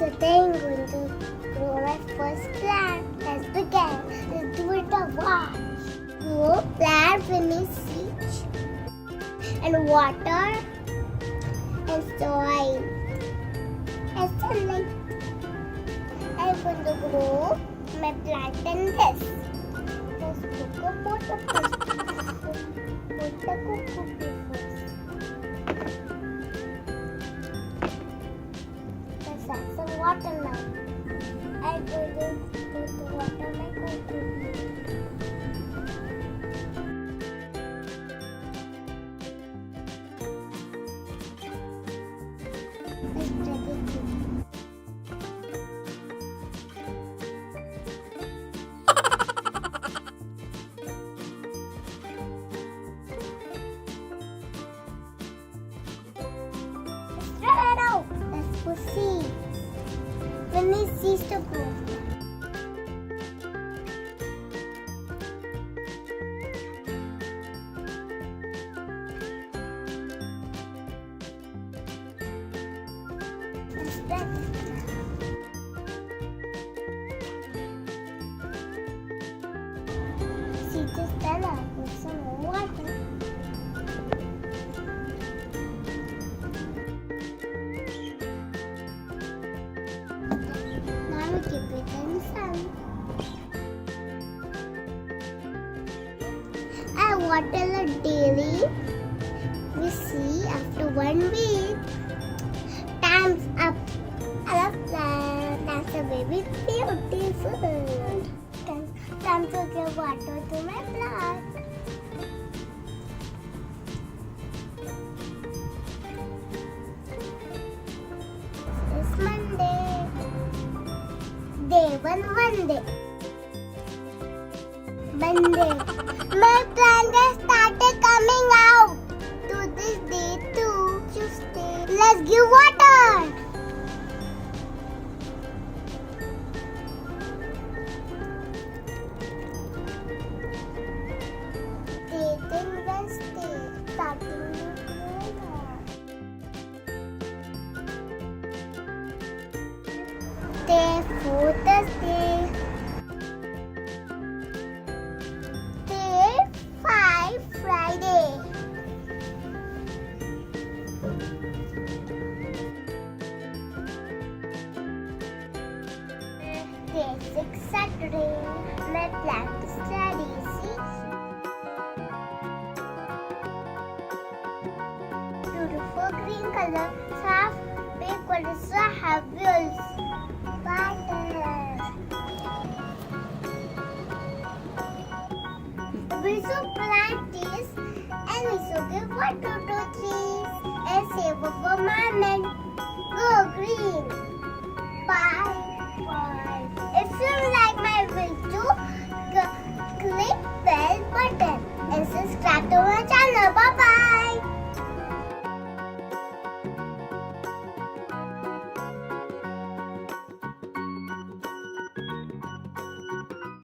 Today I'm going to grow my first plant. Let's begin. Let's do it at once. Grow plant, finish seeds and water and soil and sunlight. I'm going to grow my plant in this. Let's put the water first. Put the cocoa first. Let's add some water now. I'm going to put the water my cocoa. Let's try this. Let's put seeds. We need seeds to grow. Let's spread it. Seeds is done. I'll put some more water. Keep it in the sun. I water it daily. We see after 1 week. Time's up. I love plant. That's a baby beautiful. Time to give water to my plant. It's Monday. Day one Monday. Monday. My plant has started coming out. To this day too. Tuesday. Let's give water. Day then Wednesday. Starting to grow now. Day 4 Thursday. Day 5 Friday. Day 6 Saturday. My plant is ready. See? Beautiful green color. Half big one is so happy also. We should plant this and we should give water to trees and save up for environment. Go green. Bye. Bye. If you like my video, click bell button and subscribe to my channel. Bye bye.